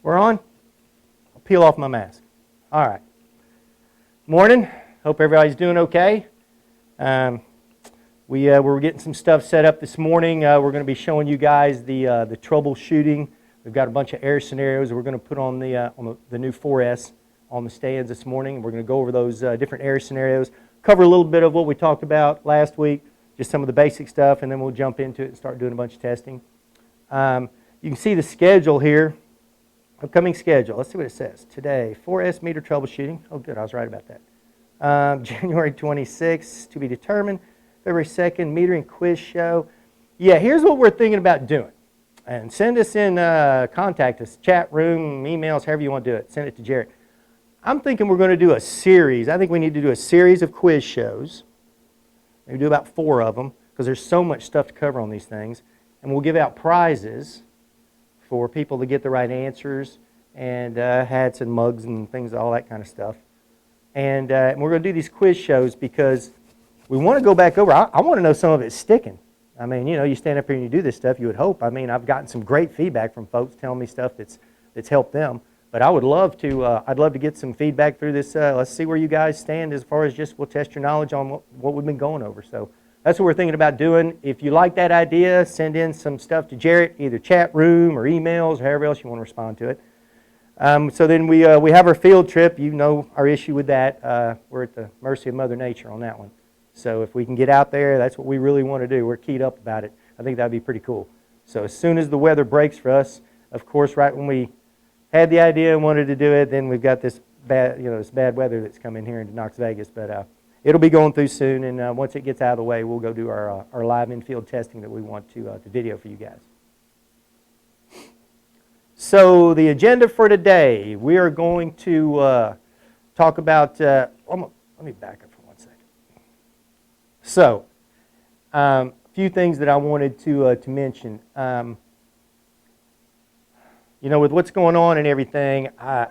We're on? I'll peel off my mask. All right. Morning. Hope everybody's doing okay. We're getting some stuff set up this morning. We're going to be showing you guys the troubleshooting. We've got a bunch of air scenarios that we're going to put on the new 4S on the stands this morning. We're going to go over those different air scenarios, cover a little bit of what we talked about last week, just some of the basic stuff, and then we'll jump into it and start doing a bunch of testing. You can see the schedule here, upcoming schedule. Let's see what it says. Today, 4S meter troubleshooting. Oh, good, I was right about that. January 26th, to be determined. February 2nd, metering quiz show. Yeah, here's what we're thinking about doing. And send us in, contact us, chat room, emails, however you want to do it. Send it to Jarrett. I'm thinking we're going to do a series. I think we need to do a series of quiz shows. Maybe do about 4 of them because there's so much stuff to cover on these things. And we'll give out prizes for people to get the right answers and hats and mugs and things, all that kind of stuff. And we're going to do these quiz shows because we want to go back over. I want to know some of it's sticking. I mean, you know, you stand up here and you do this stuff, you would hope. I mean, I've gotten some great feedback from folks telling me stuff that's helped them. But I would love to, I'd love to get some feedback through this. Let's see where you guys stand as far as just we'll test your knowledge on what we've been going over. So that's what we're thinking about doing. If you like that idea, send in some stuff to Jarrett, either chat room or emails, or however else you want to respond to it. So then we have our field trip. You know our issue with that. We're at the mercy of Mother Nature on that one. So if we can get out there, that's what we really want to do. We're keyed up about it. I think that would be pretty cool. So as soon as the weather breaks for us, of course, right when we had the idea and wanted to do it, then we've got this bad weather that's coming here into Knox Vegas. But it'll be going through soon, and once it gets out of the way, we'll go do our live in-field testing that we want to video for you guys. So the agenda for today, we are going to talk about, let me back up for 1 second. So, a few things that I wanted to mention. You know, with what's going on and everything, I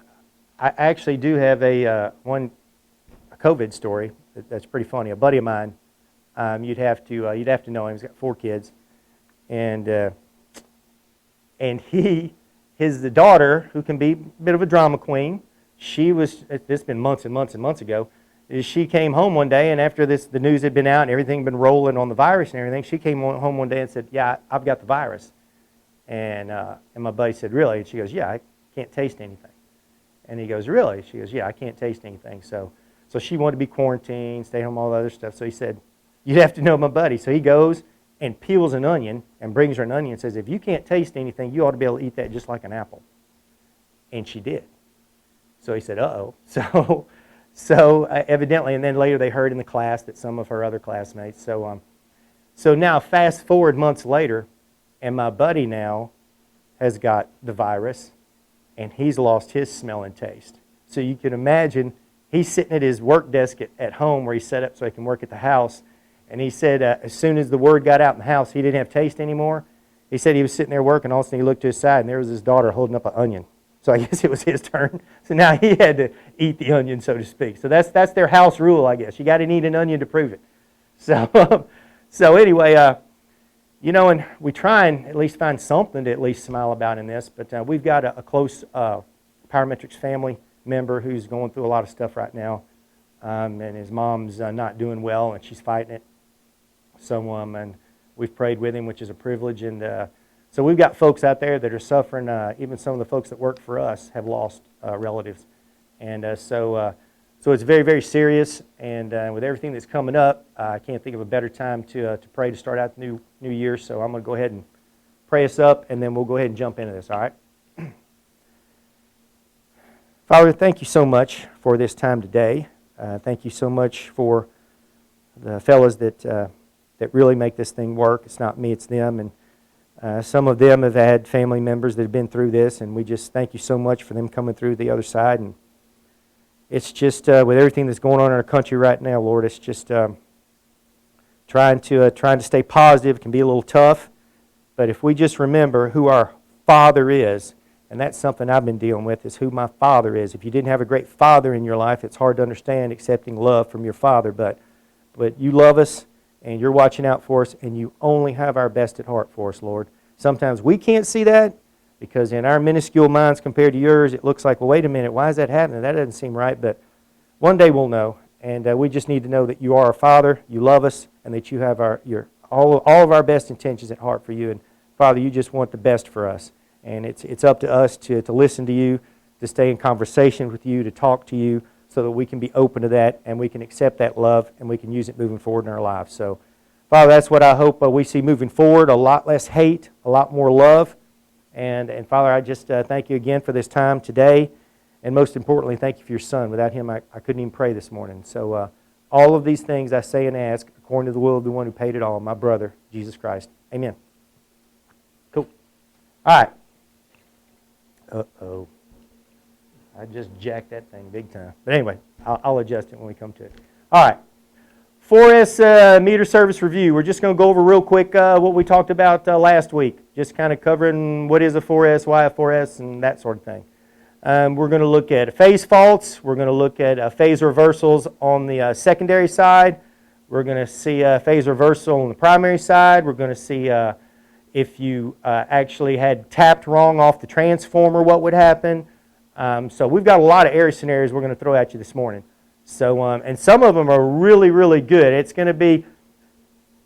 actually do have a COVID story that's pretty funny. A buddy of mine, you'd have to know him. He's got 4 kids, and his daughter, who can be a bit of a drama queen. This has been months and months and months ago. She came home one day, and after the news had been out and everything had been rolling on the virus and everything, she came home one day and said, "Yeah, I've got the virus." And my buddy said, "Really?" And she goes, "Yeah, I can't taste anything." And he goes, "Really?" She goes, "Yeah, I can't taste anything." So she wanted to be quarantined, stay home, all the other stuff. So he said, "You'd have to know my buddy." So he goes and peels an onion and brings her an onion and says, "If you can't taste anything, you ought to be able to eat that just like an apple." And she did. So he said, "Uh-oh." So evidently, and then later they heard in the class that some of her other classmates. So now fast forward months later, and my buddy now has got the virus, and he's lost his smell and taste. So you can imagine, he's sitting at his work desk at home where he's set up so he can work at the house. And he said as soon as the word got out in the house, he didn't have taste anymore. He said he was sitting there working, all of a sudden he looked to his side, and there was his daughter holding up an onion. So I guess it was his turn. So now he had to eat the onion, so to speak. So that's their house rule, I guess. You got to eat an onion to prove it. So anyway, you know, and we try and at least find something to at least smile about in this. But we've got a close Powermetrix family member who's going through a lot of stuff right now. And his mom's not doing well, and she's fighting it. So and we've prayed with him, which is a privilege. And so we've got folks out there that are suffering. Even some of the folks that work for us have lost relatives. And so it's very, very serious. And with everything that's coming up, I can't think of a better time to pray to start out the new year. So I'm going to go ahead and pray us up, and then we'll go ahead and jump into this, all right? Father, thank you so much for this time today. Thank you so much for the fellows that really make this thing work. It's not me, it's them. And some of them have had family members that have been through this, and we just thank you so much for them coming through the other side. And it's just with everything that's going on in our country right now, Lord, it's just trying to stay positive. It can be a little tough, but if we just remember who our Father is, and that's something I've been dealing with, is who my Father is. If you didn't have a great Father in your life, it's hard to understand accepting love from your Father, but you love us, and you're watching out for us, and you only have our best at heart for us, Lord. Sometimes we can't see that, Because in our minuscule minds compared to yours, it looks like, well, wait a minute, why is that happening? That doesn't seem right. But one day we'll know. And we just need to know that you are our Father, you love us, and that you have all of our best intentions at heart for you. And Father, you just want the best for us. And it's up to us to listen to you, to stay in conversation with you, to talk to you, so that we can be open to that and we can accept that love and we can use it moving forward in our lives. So, Father, that's what I hope we see moving forward, a lot less hate, a lot more love. And Father, I just thank you again for this time today. And most importantly, thank you for your Son. Without him, I couldn't even pray this morning. So all of these things I say and ask according to the will of the one who paid it all, my brother, Jesus Christ. Amen. Cool. All right. Uh-oh. I just jacked that thing big time. But anyway, I'll adjust it when we come to it. All right. 4S meter service review. We're just going to go over real quick what we talked about last week. Just kind of covering what is a 4S, why a 4S, and that sort of thing. We're going to look at phase faults. We're going to look at phase reversals on the secondary side. We're going to see phase reversal on the primary side. We're going to see if you actually had tapped wrong off the transformer, what would happen. So we've got a lot of area scenarios we're going to throw at you this morning. So, and some of them are really, really good. It's going to be,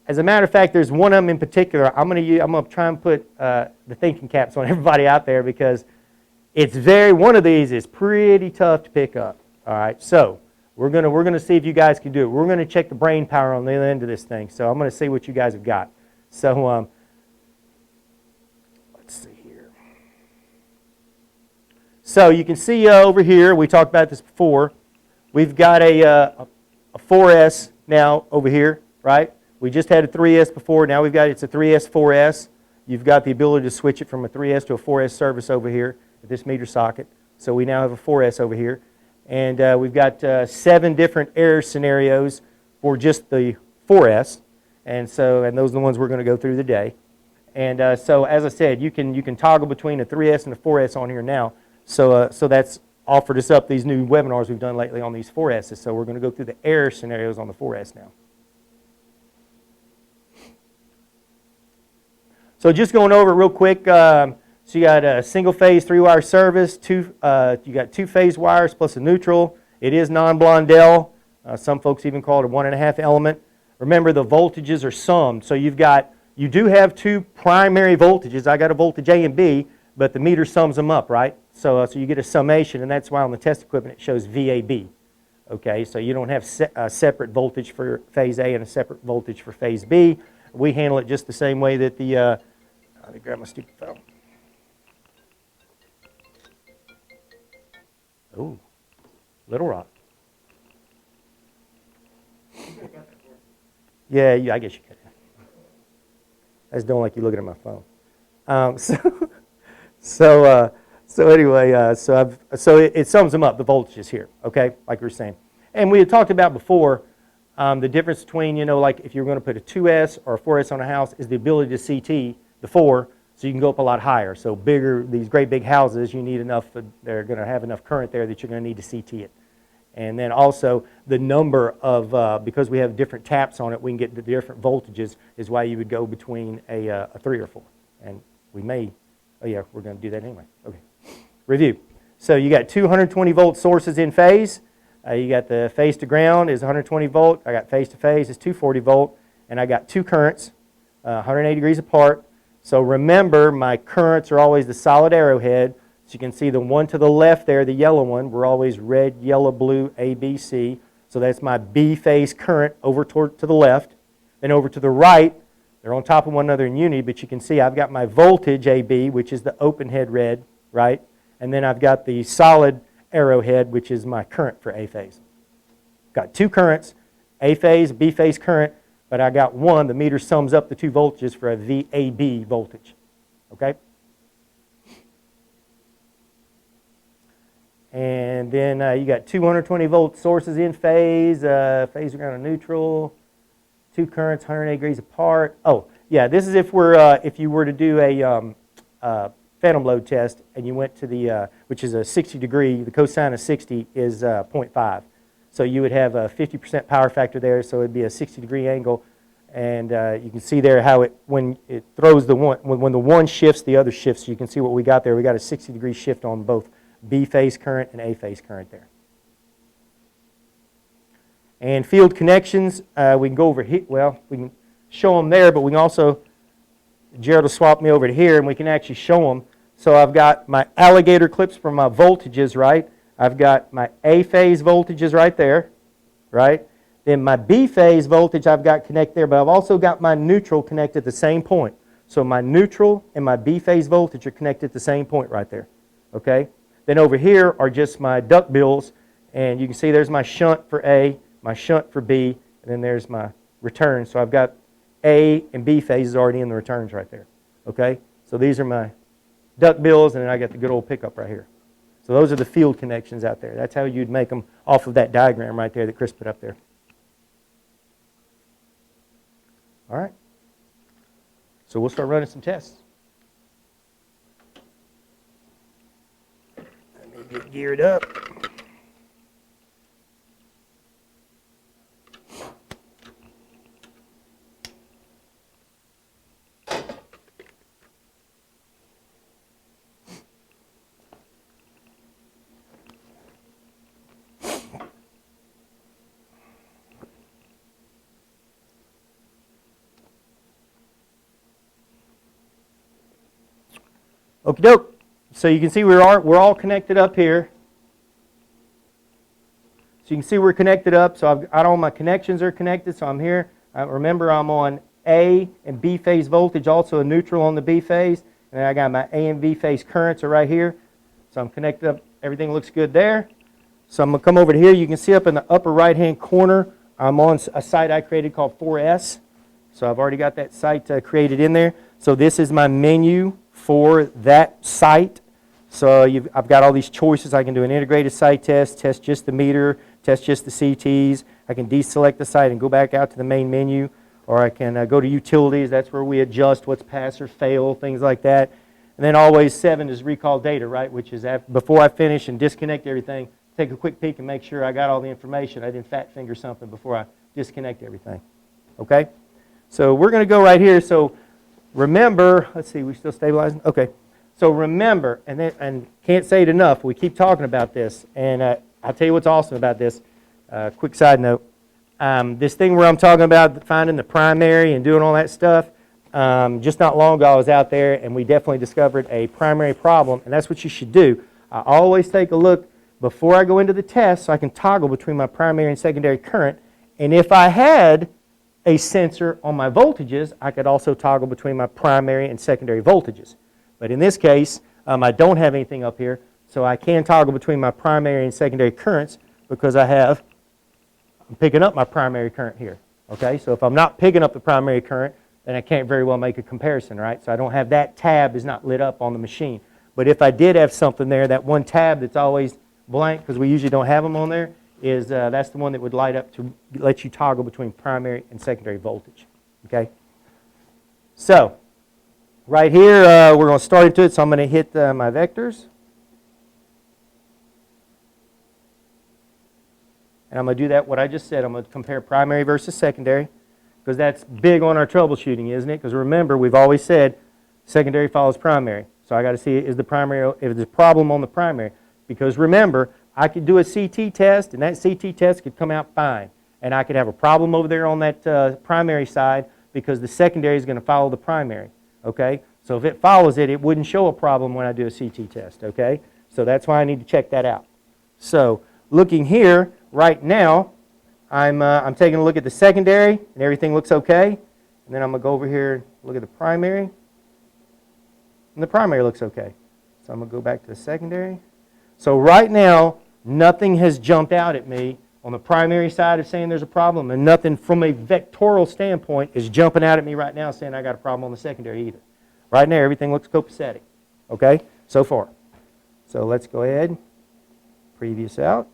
as a matter of fact, there's one of them in particular. I'm going to try and put the thinking caps on everybody out there because one of these is pretty tough to pick up. All right, so we're going to see if you guys can do it. We're going to check the brain power on the other end of this thing. So I'm going to see what you guys have got. So let's see here. So you can see over here, we talked about this before. We've got a 4S now over here, right? We just had a 3S before. Now it's a 3S, 4S. You've got the ability to switch it from a 3S to a 4S service over here at this meter socket. So we now have a 4S over here. And we've got 7 different error scenarios for just the 4S. And those are the ones we're going to go through today. And so as I said, you can toggle between a 3S and a 4S on here now. So that's offered us up these new webinars we've done lately on these 4S's. So we're going to go through the error scenarios on the 4S now. So just going over it real quick. So you got a single phase 3-wire service. You got 2 phase wires plus a neutral. It is non-Blondell. Some folks even call it a 1.5 element. Remember, the voltages are summed. So you do have 2 primary voltages. I got a voltage A and B, but the meter sums them up, right? So you get a summation, and that's why on the test equipment it shows VAB. Okay, so you don't have a separate voltage for phase A and a separate voltage for phase B. We handle it just the same way that let me grab my stupid phone. Oh, Little Rock. Yeah, I guess you could. I just don't like you looking at my phone. So anyway, so it sums them up, the voltages here, okay, like we were saying. And we had talked about before, the difference between, like if you're going to put a 2S or a 4S on a house is the ability to CT the 4, so you can go up a lot higher. So these great big houses, you need enough, they're going to have enough current there that you're going to need to CT it. And then also the number of, because we have different taps on it, we can get the different voltages is why you would go between a 3 or 4. And we may, we're going to do that anyway. Okay. Review. So you got 220 volt sources in phase. You got the phase to ground is 120 volt. I got phase to phase is 240 volt. And I got 2 currents, 180 degrees apart. So remember, my currents are always the solid arrowhead. So you can see the one to the left there, the yellow one, we're always red, yellow, blue, A, B, C. So that's my B phase current over to the left. Then over to the right, they're on top of one another in unity, but you can see I've got my voltage AB, which is the open head red, right? And then I've got the solid arrowhead, which is my current for A phase. Got 2 currents, A phase, B phase current, but I got one. The meter sums up the 2 voltages for a VAB voltage. Okay? And then you got 220 volt sources in phase, phase ground and neutral, 2 currents, 180 degrees apart. Oh, yeah, this is if you were to do a phantom load test and you went to the, which is a 60 degree, the cosine of 60 is 0.5. So you would have a 50% power factor there, so it would be a 60 degree angle. And you can see there how when it throws the one, when the one shifts, the other shifts. So you can see what we got there. We got a 60-degree shift on both B phase current and A phase current there. And field connections, we can go over here. Well, we can show them there, but we can also, Jared will swap me over to here, and we can actually show them. So I've got my alligator clips for my voltages, right? I've got my A phase voltages right there, right? Then my B phase voltage I've got connected there, but I've also got my neutral connected at the same point. So my neutral and my B phase voltage are connected at the same point right there. Okay? Then over here are just my duct bills, and you can see there's my shunt for A, my shunt for B, and then there's my return. So I've got A and B phases already in the returns right there. Okay? So these are my duct bills, and then I got the good old pickup right here. So those are the field connections out there. That's how you'd make them off of that diagram right there that Chris put up there. All right. So we'll start running some tests. Let me get geared up. Okie doke. So you can see we're all connected up here. So you can see we're connected up. So I've got all my connections are connected. So I'm here. Remember, I'm on A and B phase voltage, also a neutral on the B phase. And then I got my A and B phase currents are right here. So I'm connected up. Everything looks good there. So I'm going to come over to here. You can see up in the upper right-hand corner, I'm on a site I created called 4S. So I've already got that site created in there. So this is my menu for that site. So I've got all these choices. I can do an integrated site test, test just the meter, test just the CTs. I can deselect the site and go back out to the main menu, or I can go to utilities. That's where we adjust what's pass or fail, things like that. And then always 7 is recall data, right, which is before I finish and disconnect everything, take a quick peek and make sure I got all the information. I didn't fat finger something before I disconnect everything. Okay? So we're going to go right here. So remember, let's see, we still stabilizing? Okay. So remember, and can't say it enough, we keep talking about this, and I'll tell you what's awesome about this. Quick side note. This thing where I'm talking about finding the primary and doing all that stuff, just not long ago I was out there and we definitely discovered a primary problem, and that's what you should do. I always take a look before I go into the test so I can toggle between my primary and secondary current, and if I had a sensor on my voltages, I could also toggle between my primary and secondary voltages. But in this case, I don't have anything up here, so I can toggle between my primary and secondary currents because I'm picking up my primary current here. Okay, so if I'm not picking up the primary current, then I can't very well make a comparison, right? So I don't have that tab is not lit up on the machine. But if I did have something there, that one tab that's always blank, because we usually don't have them on there, is that's the one that would light up to let you toggle between primary and secondary voltage. Okay? So, right here, we're going to start into it, so I'm going to hit my vectors. And I'm going to do that, what I just said. I'm going to compare primary versus secondary, because that's big on our troubleshooting, isn't it? Because remember, we've always said secondary follows primary. So I got to see, is the primary, if there's a problem on the primary. Because remember, I could do a CT test, and that CT test could come out fine. And I could have a problem over there on that primary side because the secondary is going to follow the primary. Okay? So if it follows it, it wouldn't show a problem when I do a CT test. Okay? So that's why I need to check that out. So looking here, right now, I'm taking a look at the secondary, and everything looks okay. And then I'm going to go over here and look at the primary. And the primary looks okay. So I'm going to go back to the secondary. So right now, nothing has jumped out at me on the primary side of saying there's a problem, and nothing from a vectorial standpoint is jumping out at me right now saying I got a problem on the secondary either. Right now, everything looks copacetic, okay, so far. So let's go ahead, preview this out.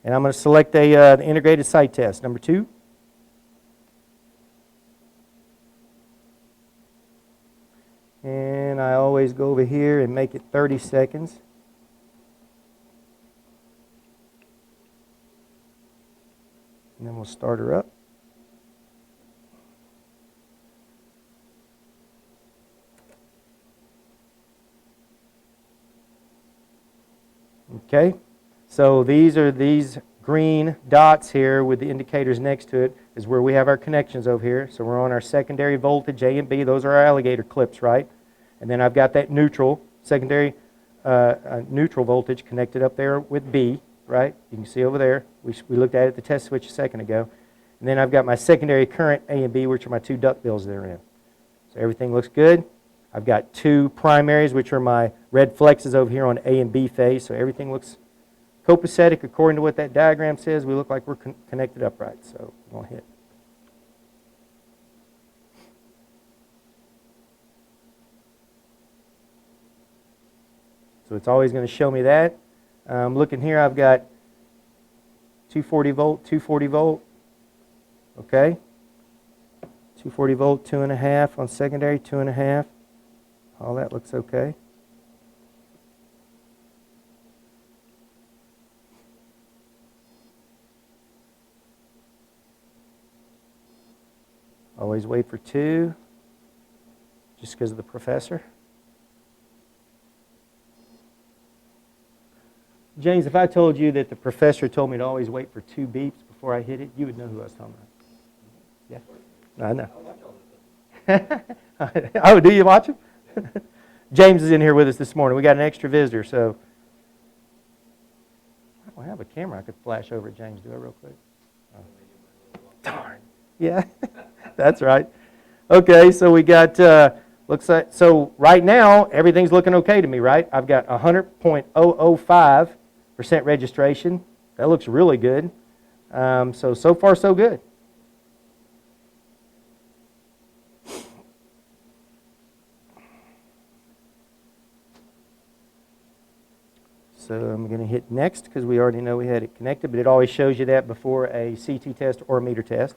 And I'm going to select the integrated site test, number 2. And I always go over here and make it 30 seconds. And then we'll start her up. Okay, so these green dots here with the indicators next to it is where we have our connections over here. So we're on our secondary voltage A and B. Those are our alligator clips, right? And then I've got that neutral, secondary neutral voltage connected up there with B, right? You can see over there. We looked at it at the test switch a second ago. And then I've got my secondary current A and B, which are my two duckbills therein. So everything looks good. I've got two primaries, which are my red flexes over here on A and B phase. So everything looks copacetic according to what that diagram says. We look like we're connected upright. So we're going to hit. So it's always going to show me that. Looking here, I've got 240 volt, 240 volt. Okay. 240 volt, 2.5 on secondary, 2.5. All that looks okay. Always wait for 2, just because of the professor. James, if I told you that the professor told me to always wait for 2 beeps before I hit it, you would know who I was talking about. Yeah? I know. Oh, do you watch him? James is in here with us this morning. We got an extra visitor, so I don't have a camera I could flash over at James. Do it real quick. Oh. Darn. Yeah, that's right. Okay, so we got, looks like, so right now, everything's looking okay to me, right? I've got 100.005% registration. That looks really good. So far, so good. So I'm going to hit next because we already know we had it connected, but it always shows you that before a CT test or a meter test.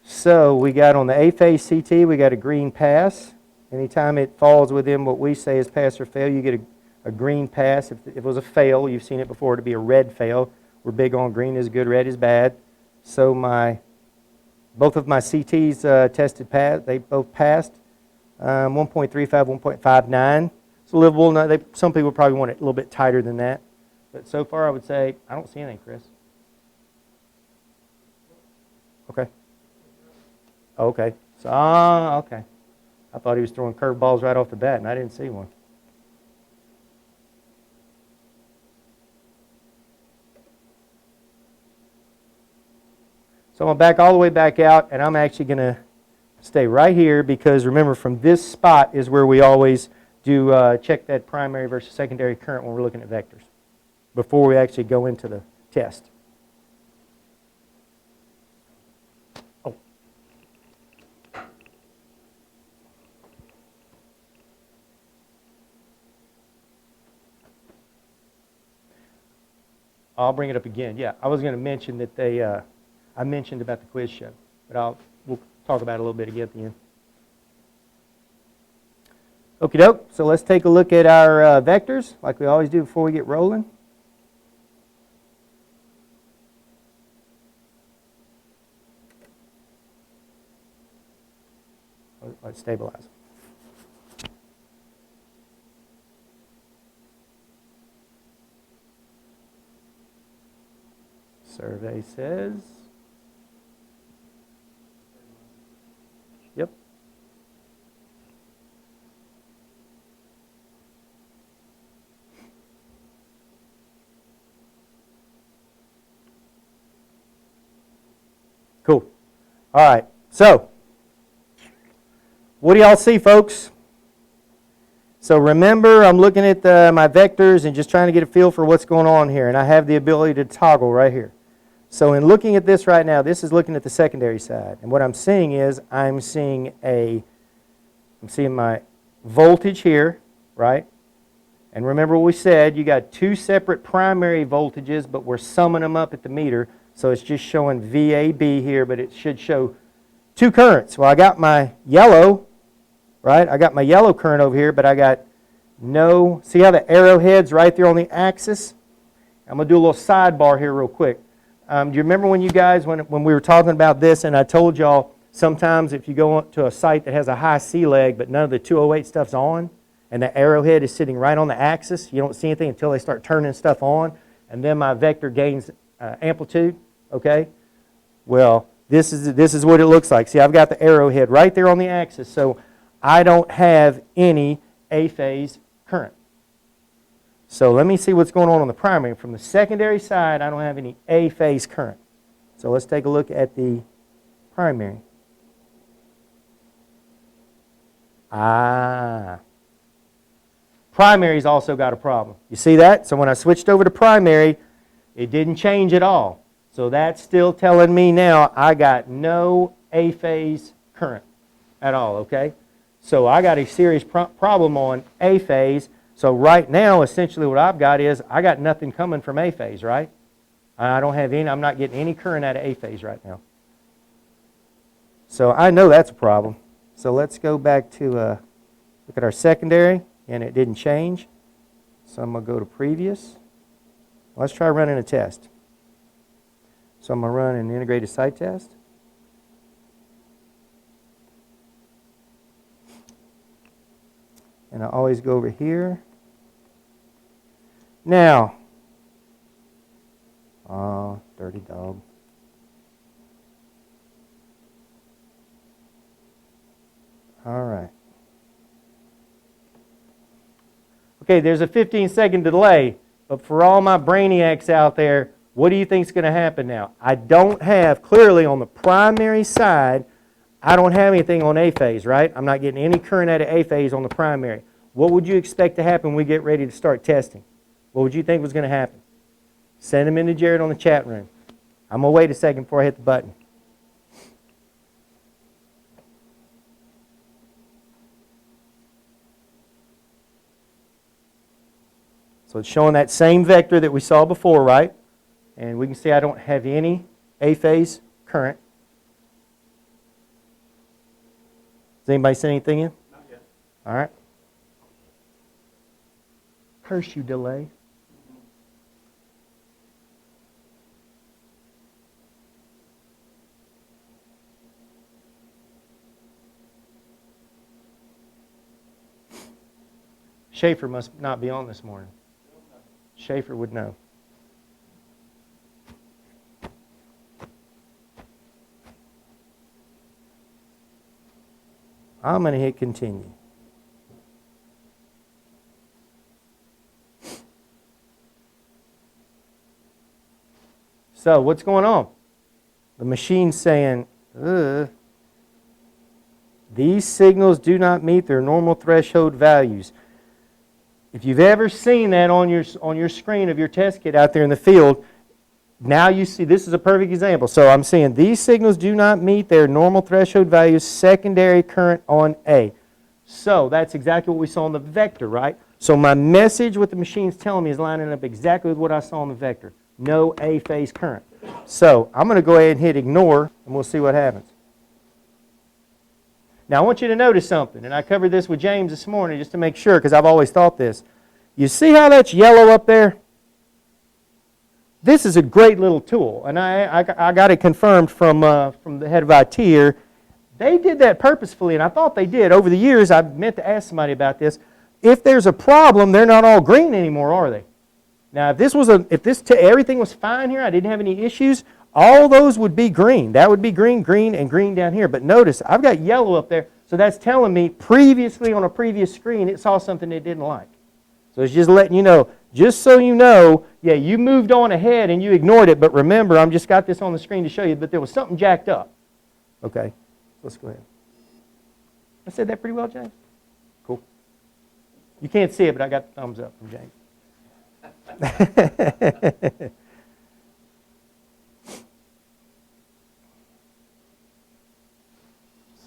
So we got on the A-phase CT, we got a green pass. Anytime it falls within what we say is pass or fail, you get a green pass. If it was a fail, you've seen it before, to be a red fail. We're big on green is good, red is bad. So both of my CTs tested pass. They both passed. 1.35, 1.59. It's livable. Some people probably want it a little bit tighter than that. But so far, I would say, I don't see anything, Chris. Okay. Okay. So, okay. I thought he was throwing curveballs right off the bat, and I didn't see one. So I'm going to back all the way back out, and I'm actually going to stay right here because remember, from this spot is where we always do check that primary versus secondary current when we're looking at vectors before we actually go into the test. I'll bring it up again. Yeah, I was going to mention that I mentioned about the quiz show, but we'll talk about it a little bit again at the end. Okie doke, so let's take a look at our vectors like we always do before we get rolling. Let's stabilize. Survey says, yep. Cool. All right, so what do y'all see, folks? So remember, I'm looking at my vectors and just trying to get a feel for what's going on here, and I have the ability to toggle right here. So in looking at this right now, this is looking at the secondary side. And what I'm seeing is I'm seeing my voltage here, right? And remember what we said, you got 2 separate primary voltages, but we're summing them up at the meter. So it's just showing VAB here, but it should show 2 currents. Well, I got my yellow, right? I got my yellow current over here, but I got No. See how the arrowhead's right there on the axis? I'm going to do a little sidebar here real quick. Do you remember when you guys, when we were talking about this, and I told y'all sometimes if you go to a site that has a high sea leg but none of the 208 stuff's on, and the arrowhead is sitting right on the axis, you don't see anything until they start turning stuff on, and then my vector gains amplitude, okay? Well, this is what it looks like. See, I've got the arrowhead right there on the axis, so I don't have any A-phase current. So let me see what's going on the primary. From the secondary side, I don't have any A-phase current. So let's take a look at the primary. Primary's also got a problem. You see that? So when I switched over to primary, it didn't change at all. So that's still telling me now I got no A-phase current at all, okay? So I got a serious problem on A-phase. So right now, essentially what I've got is I got nothing coming from A-phase, right? I don't have any, I'm not getting any current out of A-phase right now. So I know that's a problem. So let's go back to look at our secondary, and it didn't change. So I'm going to go to previous. Let's try running a test. So I'm going to run an integrated site test. And I always go over here. Now, oh, dirty dog. All right. Okay, there's a 15-second delay, but for all my brainiacs out there, what do you think is going to happen now? I don't have, clearly on the primary side, I don't have anything on A-phase, right? I'm not getting any current out of A-phase on the primary. What would you expect to happen when we get ready to start testing? What would you think was going to happen? Send them into Jared on the chat room. I'm going to wait a second before I hit the button. So it's showing that same vector that we saw before, right? And we can see I don't have any A-phase current. Does anybody send anything in? Not yet. All right. Curse you, delay. Schaefer must not be on this morning. Schaefer would know. I'm going to hit continue. So what's going on? The machine's saying, ugh, these signals do not meet their normal threshold values. If you've ever seen that on your screen of your test kit out there in the field, now you see this is a perfect example. So I'm saying these signals do not meet their normal threshold values, secondary current on A. So that's exactly what we saw on the vector, right? So my message, what the machine's telling me, is lining up exactly with what I saw on the vector. No A-phase current. So I'm going to go ahead and hit ignore, and we'll see what happens. Now I want you to notice something, and I covered this with James this morning just to make sure, because I've always thought this. You see how that's yellow up there? This is a great little tool, and I got it confirmed from the head of IT here. They did that purposefully, and I thought they did. Over the years, I meant to ask somebody about this. If there's a problem, they're not all green anymore, are they? Now, if everything was fine here, I didn't have any issues, all those would be green. That would be green, green, and green down here. But notice, I've got yellow up there, so that's telling me previously on a previous screen, it saw something it didn't like. So it's just letting you know, just so you know, yeah, you moved on ahead and you ignored it, but remember, I've just got this on the screen to show you, but there was something jacked up. Okay, let's go ahead. I said that pretty well, James? Cool. You can't see it, but I got the thumbs up from James.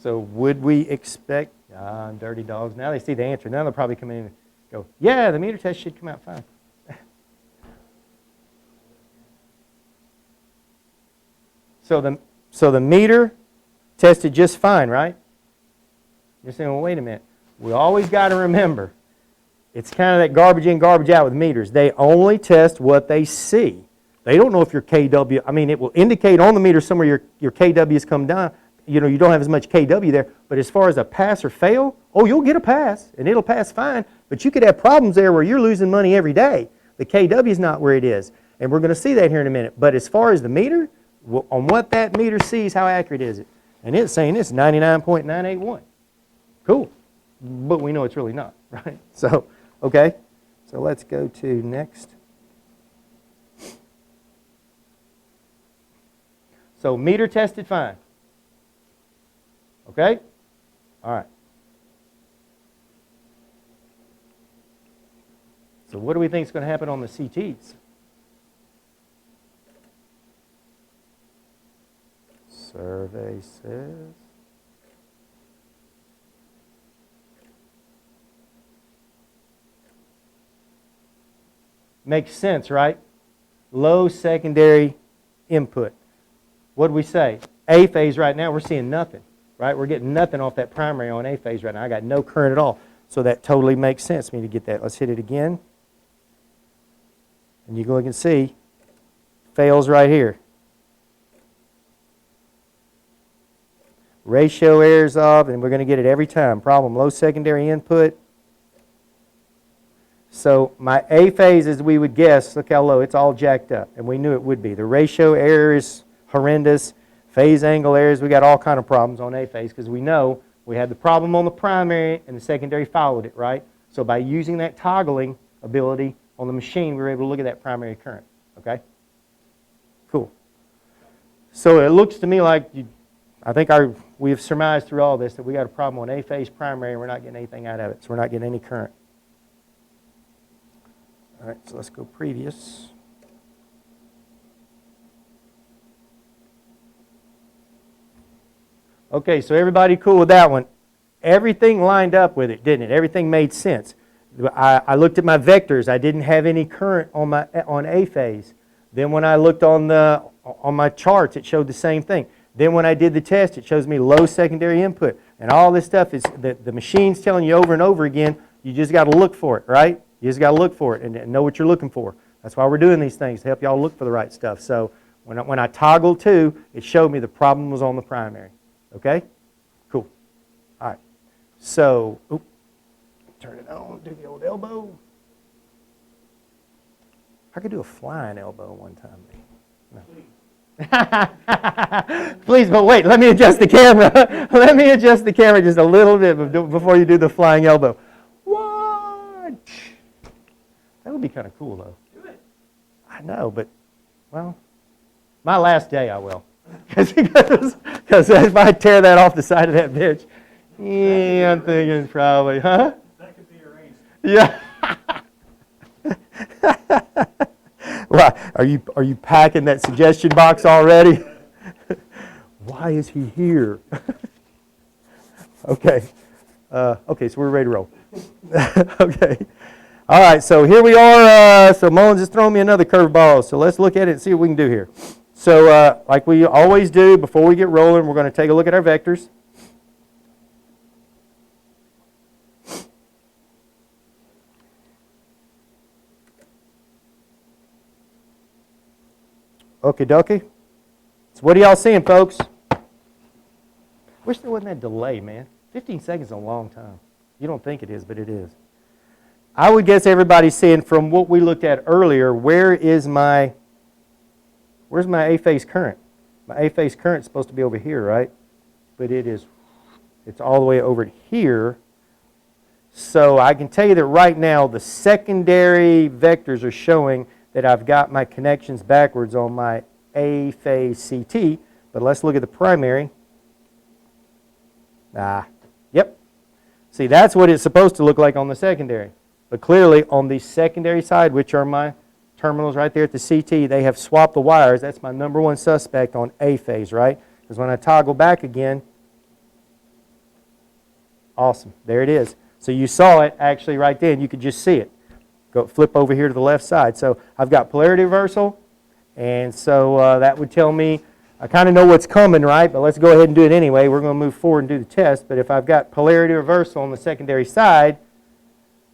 So would we expect, dirty dogs, now they see the answer. Now they'll probably come in and go, yeah, the meter test should come out fine. So the meter tested just fine, right? You're saying, well, wait a minute. We always got to remember, It's kind of that garbage in, garbage out with meters. They only test what they see. They don't know if your KW, I mean, it will indicate on the meter somewhere your KW has come down. You know, you don't have as much KW there, but as far as a pass or fail, oh, you'll get a pass, and it'll pass fine, but you could have problems there where you're losing money every day. The KW is not where it is, and we're going to see that here in a minute. But as far as the meter, on what that meter sees, how accurate is it? And it's saying it's 99.981. Cool, but we know it's really not, right? So, okay, so let's go to next. So meter tested fine. Okay? All right. So what do we think is going to happen on the CTs? Survey says. Makes sense, right? Low secondary input. What do we say? A phase right now, we're seeing nothing, right? We're getting nothing off that primary on A phase right now. I got no current at all. So that totally makes sense for me to get that. Let's hit it again. And you can look and see, fails right here. Ratio errors off, and we're going to get it every time. Problem, low secondary input. So my A phase, as we would guess, look how low, it's all jacked up. And we knew it would be. The ratio error is horrendous. Phase angle errors, we got all kind of problems on A phase because we know we had the problem on the primary and the secondary followed it, right? So by using that toggling ability on the machine, we were able to look at that primary current, okay? Cool. So it looks to me like, I think we have surmised through all this that we got a problem on A phase primary and we're not getting anything out of it, so we're not getting any current. All right, so let's go previous. Okay, so everybody cool with that one. Everything lined up with it, didn't it? Everything made sense. I looked at my vectors. I didn't have any current on A phase. Then when I looked on my charts, it showed the same thing. Then when I did the test, it shows me low secondary input. And all this stuff is the machine's telling you over and over again, you just got to look for it, right? You just got to look for it and know what you're looking for. That's why we're doing these things, to help y'all look for the right stuff. So when I toggled to, it showed me the problem was on the primary. Okay? Cool. All right. So, turn it on, do the old elbow. I could do a flying elbow one time. No. Please, but wait, let me adjust the camera. Let me adjust the camera just a little bit before you do the flying elbow. What? That would be kind of cool, though. Do it. I know, but, well, my last day I will. Because if I tear that off the side of that bitch, yeah, I'm thinking probably, huh? That could be arranged. Yeah. Well, are you packing that suggestion box already? Why is he here? Okay. Okay, so we're ready to roll. Okay. All right, so here we are. So Mullins is throwing me another curveball. So let's look at it and see what we can do here. So like we always do, before we get rolling, we're going to take a look at our vectors. Okie dokie. So what are y'all seeing, folks? Wish there wasn't that delay, man. 15 seconds is a long time. You don't think it is, but it is. I would guess everybody's seeing from what we looked at earlier, where's my A-phase current? My A-phase current is supposed to be over here, right? But it's all the way over here. So I can tell you that right now the secondary vectors are showing that I've got my connections backwards on my A-phase CT. But let's look at the primary. Yep. See, that's what it's supposed to look like on the secondary. But clearly on the secondary side, which are my terminals right there at the CT, they have swapped the wires. That's my number one suspect on A phase, right? Because when I toggle back again, awesome, there it is. So you saw it actually right then. You could just see it. Go flip over here to the left side. So I've got polarity reversal, and so that would tell me, I kind of know what's coming, right? But let's go ahead and do it anyway. We're going to move forward and do the test. But if I've got polarity reversal on the secondary side,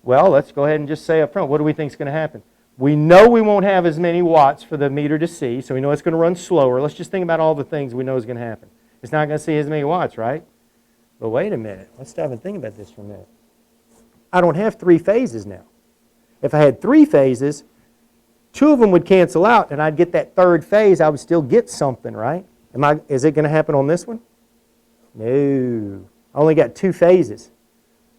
Well, let's go ahead and just say up front, what do we think is going to happen? We know we won't have as many watts for the meter to see, so we know it's going to run slower. Let's just think about all the things we know is going to happen. It's not going to see as many watts, right? But wait a minute. Let's stop and think about this for a minute. I don't have 3 phases now. If I had 3 phases, 2 of them would cancel out, and I'd get that 3rd phase. I would still get something, right? Is it going to happen on this one? No. I only got 2 phases.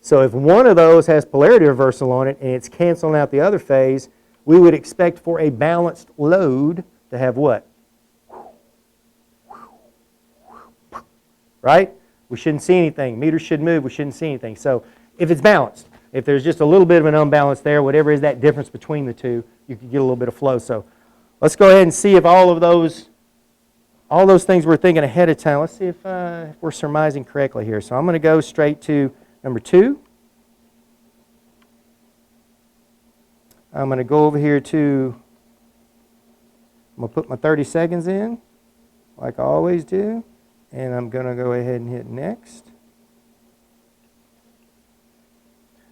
So if one of those has polarity reversal on it and it's canceling out the other phase, we would expect for a balanced load to have what? Right? We shouldn't see anything. Meters should move. We shouldn't see anything. So if it's balanced, if there's just a little bit of an unbalance there, whatever is that difference between the two, you can get a little bit of flow. So let's go ahead and see if all those things we're thinking ahead of time, let's see if we're surmising correctly here. So I'm going to go straight to number 2. I'm going to go over here to, I'm going to put my 30 seconds in, like I always do, and I'm going to go ahead and hit next.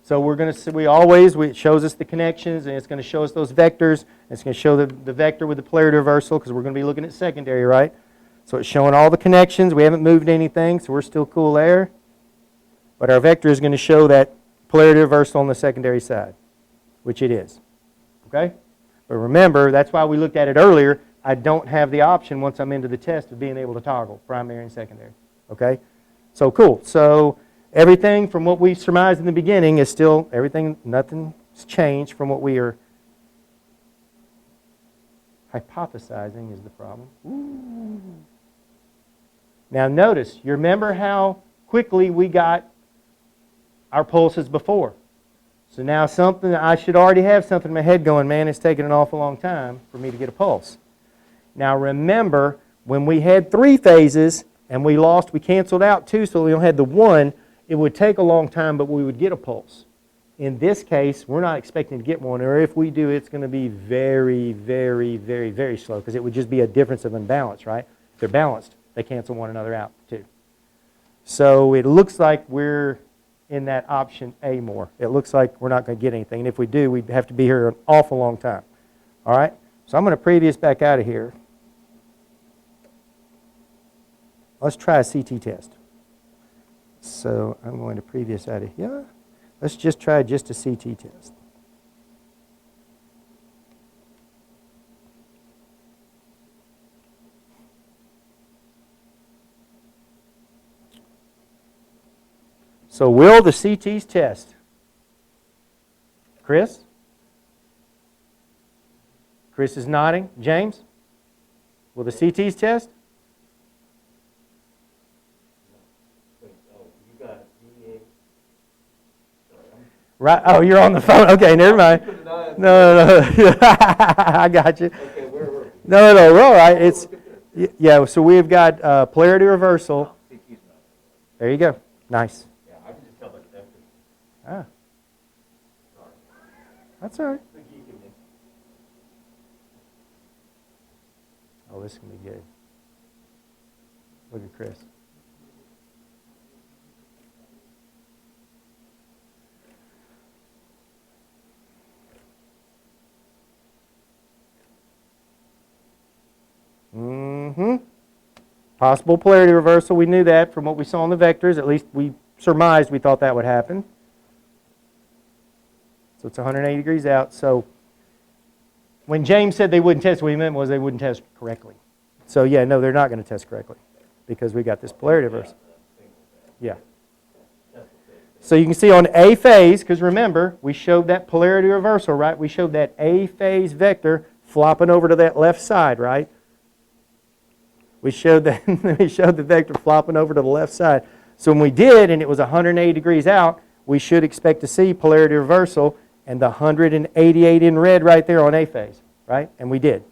So we're going to see, it shows us the connections, and it's going to show us those vectors, and it's going to show the vector with the polarity reversal, because we're going to be looking at secondary, right? So it's showing all the connections. We haven't moved anything, so we're still cool there. But our vector is going to show that polarity reversal on the secondary side, which it is. Okay? But remember, that's why we looked at it earlier. I don't have the option once I'm into the test of being able to toggle primary and secondary. Okay? So cool. So everything from what we surmised in the beginning is still, nothing's changed from what we are hypothesizing is the problem. Ooh. Now notice, you remember how quickly we got our pulses before. So now I should already have something in my head going, man, it's taking an awful long time for me to get a pulse. Now remember, when we had 3 phases and we canceled out 2, so we only had the 1, it would take a long time, but we would get a pulse. In this case, we're not expecting to get one, or if we do, it's going to be very, very, very, very slow, because it would just be a difference of imbalance, right? If they're balanced, they cancel one another out too. So it looks like we're in that option A more. It looks like we're not going to get anything. And if we do, we'd have to be here an awful long time. All right? So I'm going to previous back out of here. Let's try a CT test. So I'm going to previous out of here. Let's just try just a CT test. So will the CTs test? Chris? Chris is nodding. James? Will the CTs test? Right. Oh, you're on the phone. Okay, never mind. No. I got you. Okay, where were we? No, we're all right. It's yeah. So we've got polarity reversal. There you go. Nice. Yeah, I can just tell by the vector. Ah. That's all right. Oh, this is gonna be good. Look at Chris. Possible polarity reversal, we knew that from what we saw in the vectors. At least we surmised we thought that would happen. So it's 180 degrees out. So when James said they wouldn't test, what he meant was they wouldn't test correctly. So yeah, no, they're not going to test correctly because we got this polarity reversal. Yeah. So you can see on A phase, because remember, we showed that polarity reversal, right? We showed that A phase vector flopping over to that left side, right? We showed the vector flopping over to the left side. So when we did, and it was 180 degrees out, we should expect to see polarity reversal and the 188 in red right there on A phase, right? And we did.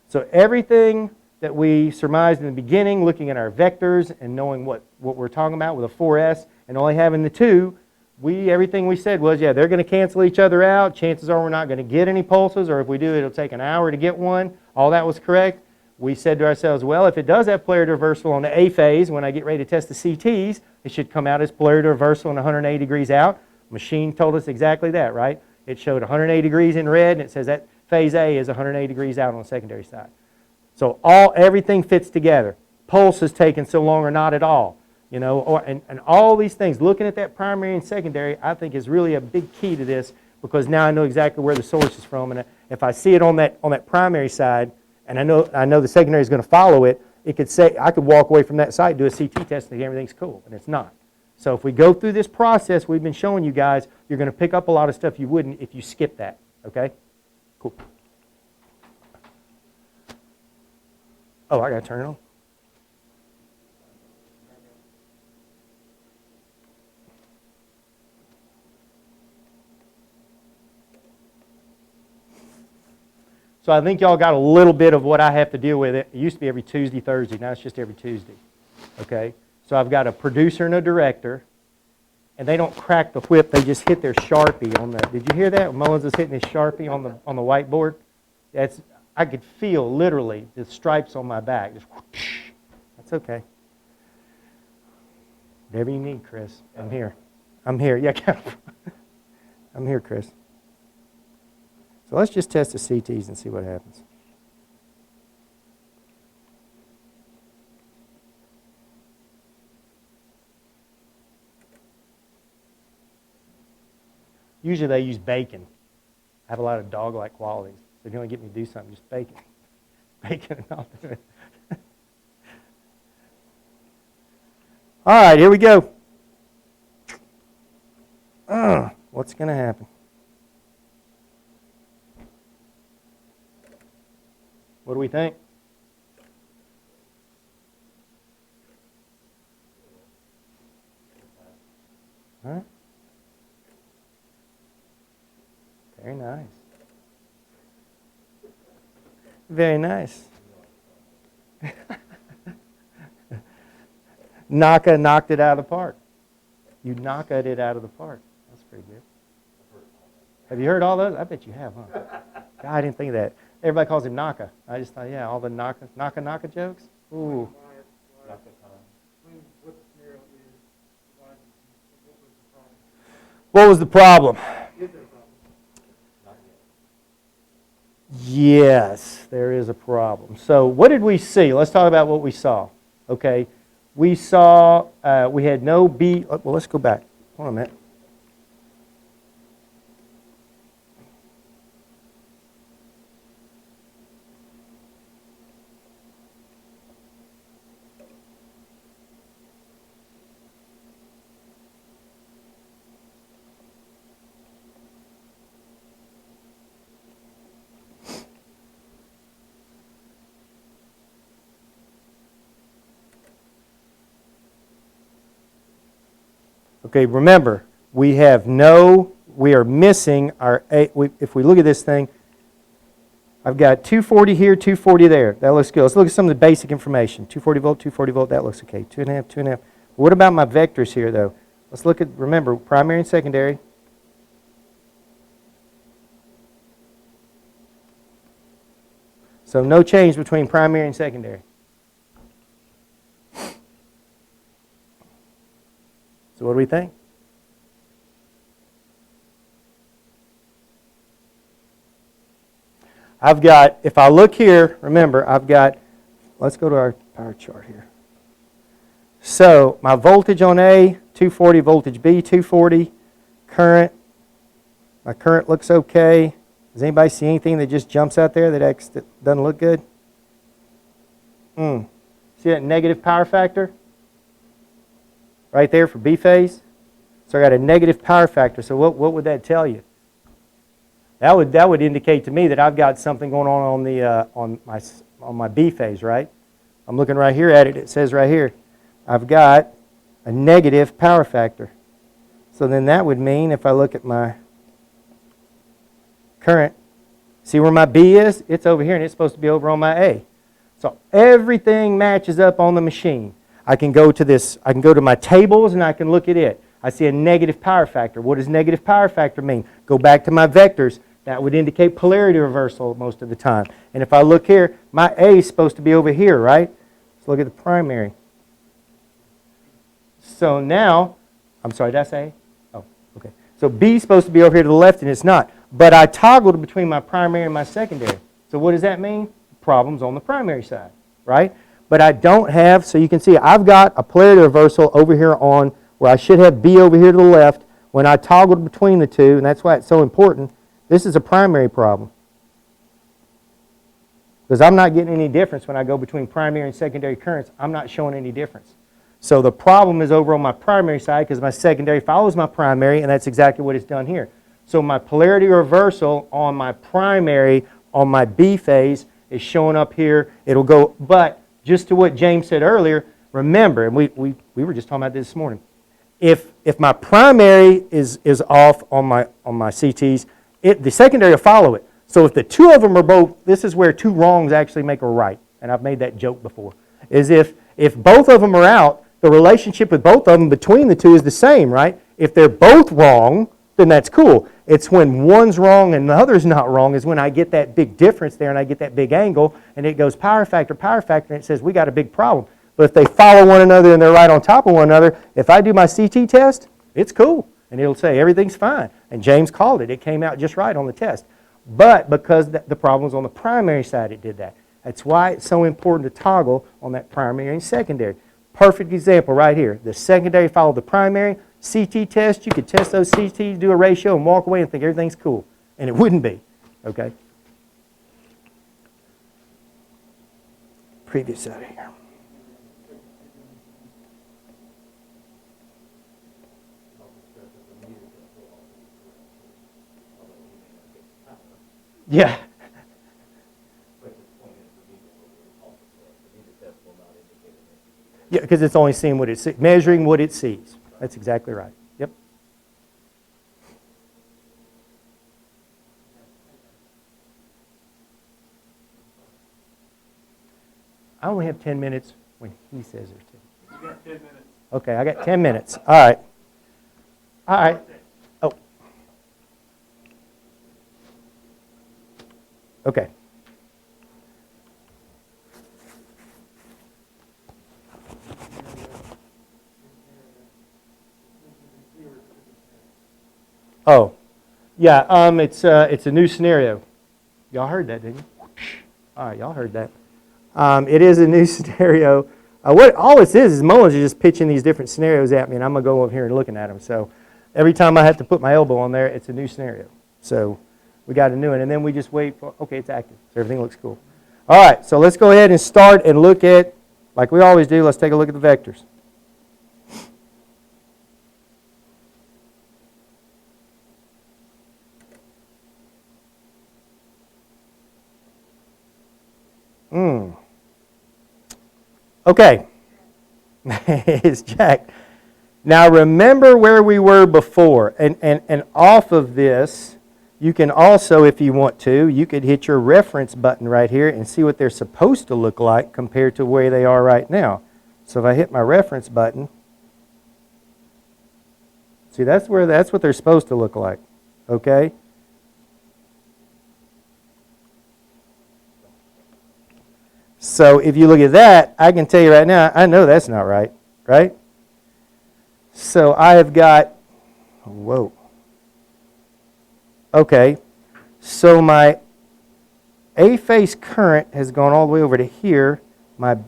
So everything that we surmised in the beginning, looking at our vectors and knowing what we're talking about with a 4S and only having the 2, everything we said was, yeah, they're going to cancel each other out. Chances are we're not going to get any pulses, or if we do, it'll take an hour to get one. All that was correct. We said to ourselves, well, if it does have polarity reversal on the A phase, when I get ready to test the CTs, it should come out as polarity reversal and 180 degrees out. Machine told us exactly that, right? It showed 180 degrees in red, and it says that phase A is 180 degrees out on the secondary side. So everything fits together. Pulse is taken so long or not at all. You know, and all these things, looking at that primary and secondary, I think is really a big key to this, because now I know exactly where the source is from, and if I see it on that primary side, and I know the secondary is going to follow it, it could say I could walk away from that site, do a CT test, and everything's cool, and it's not. So if we go through this process we've been showing you guys, you're going to pick up a lot of stuff you wouldn't if you skip that. Okay? Cool. Oh, I got to turn it on. So I think y'all got a little bit of what I have to deal with. It used to be every Tuesday, Thursday. Now it's just every Tuesday. Okay? So I've got a producer and a director, and they don't crack the whip. They just hit their Sharpie on the. Did you hear that? Mullins was hitting his Sharpie on the whiteboard. I could feel literally the stripes on my back. Just whoosh. That's okay. Whatever you need, Chris. I'm here. I'm here. Yeah, I'm here, Chris. So let's just test the CTs and see what happens. Usually they use bacon. I have a lot of dog-like qualities. So if you want to get me to do something, just bacon. Bacon and I'll do it. All right, here we go. What's going to happen? What do we think? All right. Very nice. Very nice. Naka knocked it out of the park. You knocked it out of the park. That's pretty good. Have you heard all those? I bet you have, huh? God, I didn't think of that. Everybody calls him Naka. I just thought, yeah, all the Naka jokes. Ooh. What was the problem? Yes, there is a problem. So what did we see? Let's talk about what we saw. Okay, we saw we had no B. Well, let's go back. Hold on a minute. Okay, remember, we are missing our, if we look at this thing, I've got 240 here, 240 there. That looks good. Let's look at some of the basic information. 240 volt, that looks okay. 2.5, 2.5. What about my vectors here, though? Let's look at, remember, primary and secondary. So no change between primary and secondary. So what do we think? I've got, if I look here, remember, I've got, let's go to our power chart here. So my voltage on A, 240, voltage B, 240, current, my current looks okay. Does anybody see anything that just jumps out there that doesn't look good? See that negative power factor? Right there for B phase. So I got a negative power factor. So what would that tell you? That would indicate to me that I've got something going on my B phase, right? I'm looking right here at it. It says right here, I've got a negative power factor. So then that would mean if I look at my current, see where my B is? It's over here and it's supposed to be over on my A. So everything matches up on the machine. I can go to my tables and I can look at it. I see a negative power factor. What does negative power factor mean? Go back to my vectors. That would indicate polarity reversal most of the time. And if I look here, my A is supposed to be over here, right? Let's look at the primary. So now, I'm sorry, did I say? Oh, okay. So B is supposed to be over here to the left, and it's not. But I toggled between my primary and my secondary. So what does that mean? Problems on the primary side, right? But I don't have, so you can see I've got a polarity reversal over here on where I should have B over here to the left. When I toggled between the two, and that's why it's so important, this is a primary problem. Because I'm not getting any difference when I go between primary and secondary currents. I'm not showing any difference. So the problem is over on my primary side because my secondary follows my primary, and that's exactly what it's done here. So my polarity reversal on my primary, on my B phase, is showing up here. It'll go, but just to what James said earlier, remember, and we were just talking about this morning, if my primary is off on my CTs, the secondary will follow it. So if the two of them are both, this is where two wrongs actually make a right, and I've made that joke before, is if both of them are out, the relationship with both of them between the two is the same, right? If they're both wrong, then that's cool. It's when one's wrong and the other's not wrong is when I get that big difference there and I get that big angle, and it goes power factor, and it says we got a big problem. But if they follow one another and they're right on top of one another, if I do my CT test, it's cool. And it'll say everything's fine. And James called it. It came out just right on the test. But because the problem was on the primary side, it did that. That's why it's so important to toggle on that primary and secondary. Perfect example right here. The secondary followed the primary. CT test, you could test those CTs, do a ratio, and walk away and think everything's cool. And it wouldn't be. Okay? Previous out of here. Yeah. Yeah, because it's only seeing what it sees, measuring what it sees. That's exactly right. Yep. I only have 10 minutes when he says there's 10. You got 10 minutes. Okay, I got 10 minutes. All right. All right. Oh. Okay. Oh, yeah. It's a new scenario. Y'all heard that, didn't you? All right, y'all heard that. It is a new scenario. What all this is Mullins is just pitching these different scenarios at me, and I'm gonna go over here and looking at them. So every time I have to put my elbow on there, it's a new scenario. So we got a new one, and then we just wait for. Okay, it's active. So everything looks cool. All right, so let's go ahead and start and look at, like we always do. Let's take a look at the vectors. Okay, it's Jack. Now remember where we were before, and off of this, you can also, if you want to, you could hit your reference button right here and see what they're supposed to look like compared to where they are right now. So if I hit my reference button, see that's what they're supposed to look like, okay? So if you look at that, I can tell you right now, I know that's not right, right? So I have got, whoa. Okay, so my A phase current has gone all the way over to here. My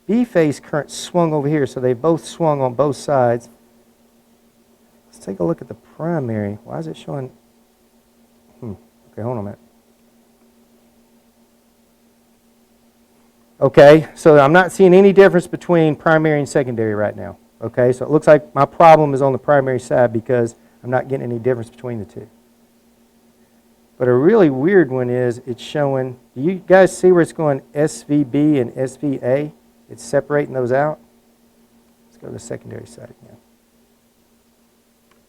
B phase current swung over here, so they both swung on both sides. Let's take a look at the primary. Why is it showing? Okay, hold on a minute. Okay, so I'm not seeing any difference between primary and secondary right now. Okay, so it looks like my problem is on the primary side because I'm not getting any difference between the two. But a really weird one is it's showing, do you guys see where it's going SVB and SVA? It's separating those out. Let's go to the secondary side again.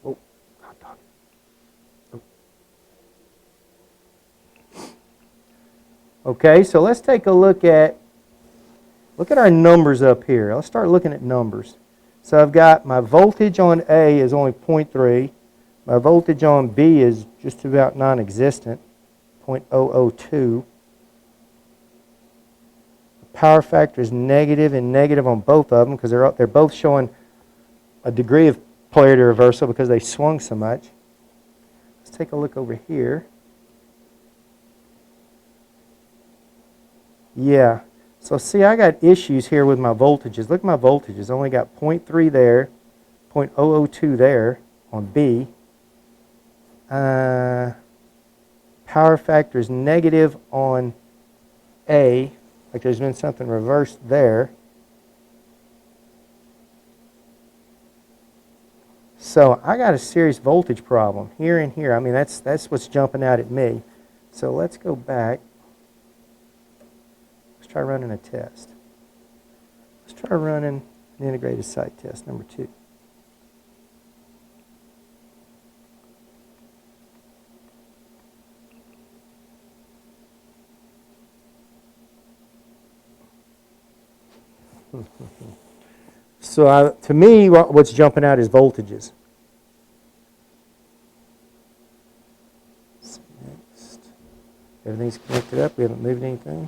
Oh, hot dog. Oh. Okay, so let's take a look at our numbers up here. Let's start looking at numbers. So I've got my voltage on A is only 0.3. My voltage on B is just about non-existent, 0.002. The power factor is negative and negative on both of them because they're both showing a degree of polarity reversal because they swung so much. let's take a look over here. Yeah, so see, I got issues here with my voltages. Look at my voltages. I only got 0.3 there, 0.002 there on B. Power factor is negative on A, like there's been something reversed there. So I got a serious voltage problem here and here. I mean, that's what's jumping out at me. So let's go back. Let's try running a test. Let's try running an integrated site test, number 2. So to me, what's jumping out is voltages. Next. Everything's connected up. We haven't moved anything.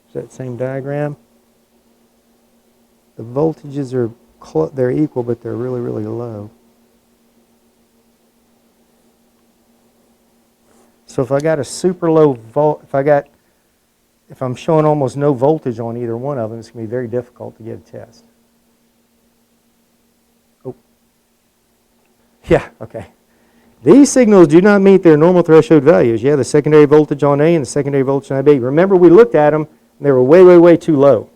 Is that same diagram? The voltages are they're equal, but they're really, really low. So if I got a super low if I'm showing almost no voltage on either one of them, it's going to be very difficult to get a test. Oh. Yeah, okay. These signals do not meet their normal threshold values. Yeah, the secondary voltage on A and the secondary voltage on B. Remember, we looked at them, and they were way, way, way too low.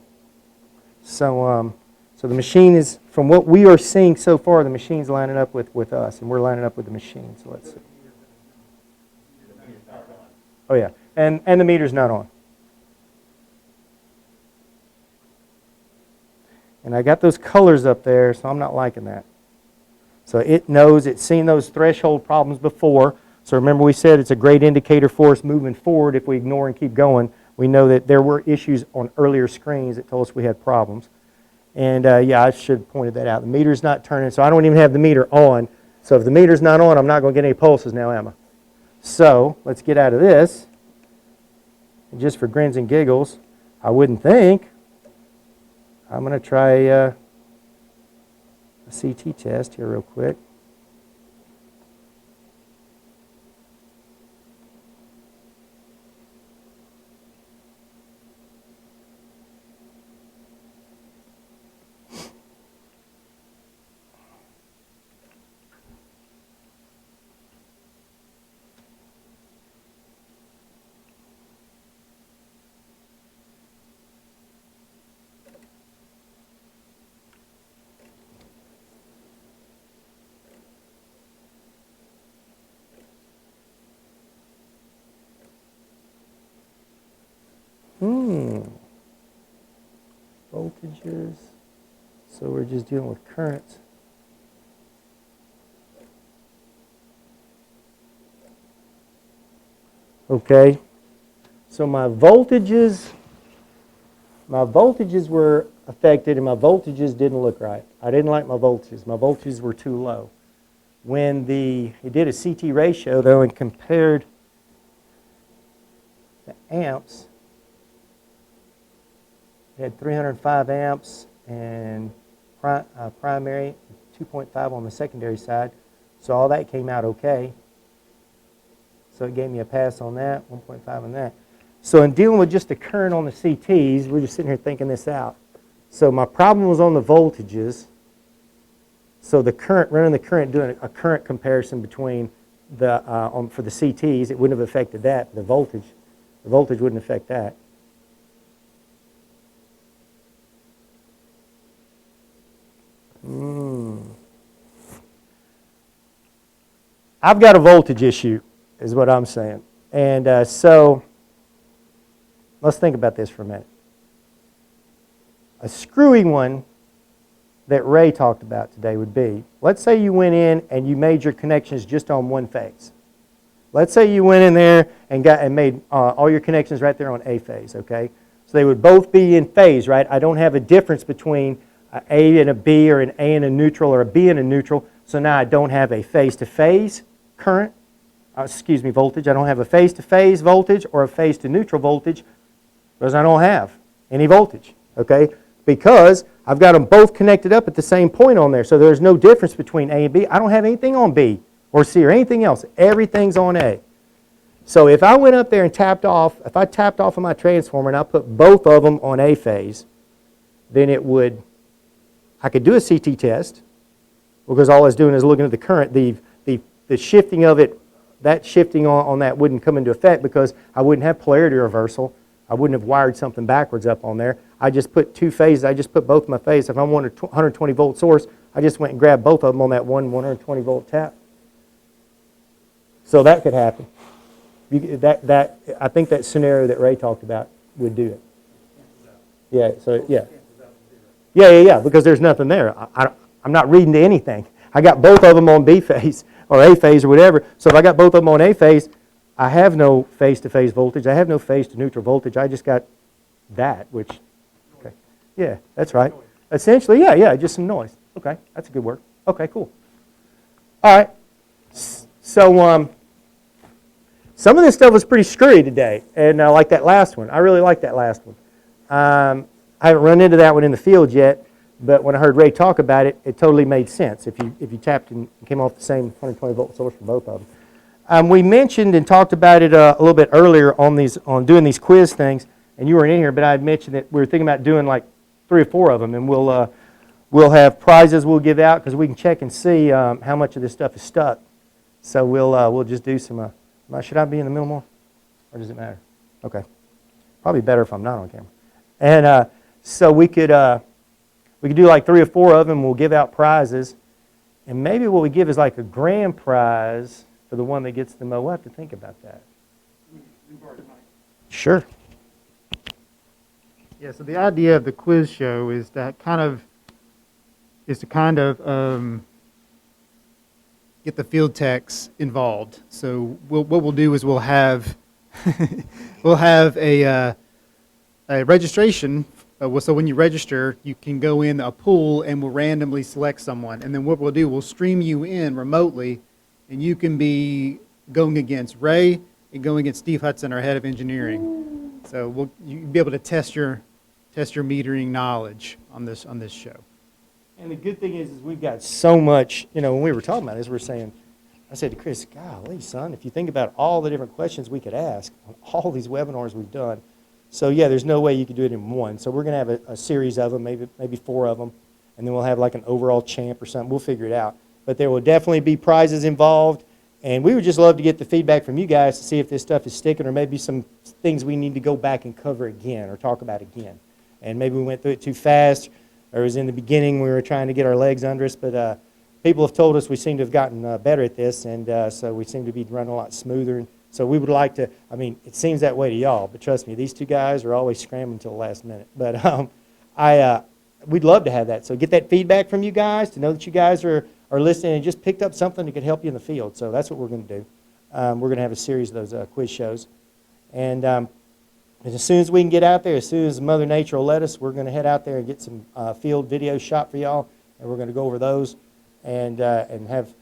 So, so the machine is, from what we are seeing so far, the machine's lining up with us, and we're lining up with the machine. So let's see. Oh, yeah, and the meter's not on. And I got those colors up there, so I'm not liking that. So it knows, it's seen those threshold problems before. So remember we said it's a great indicator for us moving forward. If we ignore and keep going, we know that there were issues on earlier screens that told us we had problems. And yeah, I should have pointed that out. The meter's not turning, so I don't even have the meter on. So if the meter's not on, I'm not going to get any pulses now, am I? So let's get out of this. And just for grins and giggles, I wouldn't think. I'm going to try a CT test here real quick. Voltages. So we're just dealing with currents. Okay. So my voltages were affected, and my voltages didn't look right. I didn't like my voltages. My voltages were too low. When it did a CT ratio though and compared the amps, it had 305 amps and primary, 2.5 on the secondary side. So all that came out okay. So it gave me a pass on that, 1.5 on that. So in dealing with just the current on the CTs, we're just sitting here thinking this out. So my problem was on the voltages. So the current, running the current, doing a current comparison between the for the CTs, it wouldn't have affected that. The voltage wouldn't affect that. I've got a voltage issue, is what I'm saying. And so let's think about this for a minute. A screwing one that Ray talked about today would be, let's say you went in and you made your connections just on one phase. Let's say you went in there and made all your connections right there on A phase, okay? So they would both be in phase, right? I don't have a difference between A and a B, or an A and a neutral, or a B and a neutral. So now I don't have a phase-to-phase current, voltage. I don't have a phase-to-phase voltage or a phase-to-neutral voltage because I don't have any voltage, okay? because I've got them both connected up at the same point on there. So there's no difference between A and B. I don't have anything on B or C or anything else. Everything's on A. So if I went up there and tapped off, if I tapped off of my transformer and I put both of them on A phase, then it would, I could do a CT test, because all I was doing is looking at the current. The shifting of it, that shifting on that wouldn't come into effect because I wouldn't have polarity reversal. I wouldn't have wired something backwards up on there. I just put two phases. I just put both my phases. If I wanted a 120 volt source, I just went and grabbed both of them on that 120 volt tap. So that could happen. I think that scenario that Ray talked about would do it. Yeah. So yeah. Yeah. Because there's nothing there. I'm not reading to anything. I got both of them on B phase or A phase or whatever. So if I got both of them on A phase, I have no phase-to-phase voltage. I have no phase-to-neutral voltage. I just got that, which, okay. Yeah, that's right. Essentially, yeah, just some noise. Okay, that's a good word. Okay, cool. All right. So some of this stuff was pretty screwy today, and I like that last one. I really like that last one. I haven't run into that one in the field yet, but when I heard Ray talk about it, it totally made sense. If you tapped and came off the same 120 volt source for both of them. We mentioned and talked about it a little bit earlier on doing these quiz things, and you weren't in here, but I had mentioned that we were thinking about doing like 3 or 4 of them, and we'll have prizes we'll give out because we can check and see how much of this stuff is stuck. So we'll just do some. Should I be in the middle more, or does it matter? Okay, probably better if I'm not on camera. And so we could do like 3 or 4 of them. We'll give out prizes, and maybe what we give is like a grand prize for the one that gets the most. We'll have to think about that. Sure. Yeah, so the idea of the quiz show is to kind of get the field techs involved. So what we'll do is we'll have a registration. So when you register, you can go in a pool and we'll randomly select someone. And then what we'll do, we'll stream you in remotely. And you can be going against Ray and going against Steve Hudson, our head of engineering. So you'll be able to test your metering knowledge on this show. And the good thing is we've got so much. When we were talking about this, I said to Chris, "Golly, son, if you think about all the different questions we could ask on all these webinars we've done, so yeah, there's no way you could do it in one. So we're going to have a series of them, maybe 4 of them, and then we'll have like an overall champ or something. We'll figure it out." But there will definitely be prizes involved, and we would just love to get the feedback from you guys to see if this stuff is sticking or maybe some things we need to go back and cover again or talk about again. And maybe we went through it too fast, or it was in the beginning we were trying to get our legs under us, but people have told us we seem to have gotten better at this, and so we seem to be running a lot smoother. And so we would like to, it seems that way to y'all, but trust me, these 2 guys are always scrambling until the last minute. But we'd love to have that. So get that feedback from you guys to know that you guys are listening and just picked up something that could help you in the field. So that's what we're going to do. We're going to have a series of those quiz shows. And as soon as we can get out there, as soon as Mother Nature will let us, we're going to head out there and get some field videos shot for y'all. And we're going to go over those and have,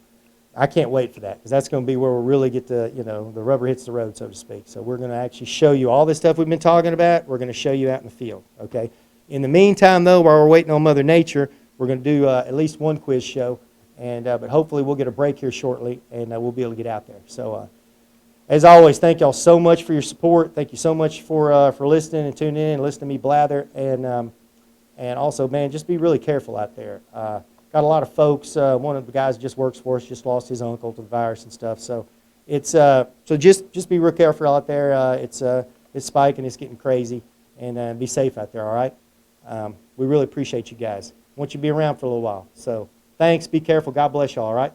I can't wait for that because that's going to be where we'll really get the rubber hits the road, so to speak. So we're going to actually show you all this stuff we've been talking about. We're going to show you out in the field, okay? In the meantime, though, while we're waiting on Mother Nature, we're going to do at least 1 quiz show. And but hopefully we'll get a break here shortly, and we'll be able to get out there. So as always, thank y'all so much for your support. Thank you so much for listening and tuning in and listening to me blather. And also, man, just be really careful out there. Got a lot of folks. One of the guys that just works for us just lost his uncle to the virus and stuff. So it's so just be real careful out there. It's spiking. It's getting crazy, and be safe out there. All right. We really appreciate you guys. Want you to be around for a little while. So. Thanks. Be careful. God bless you all right?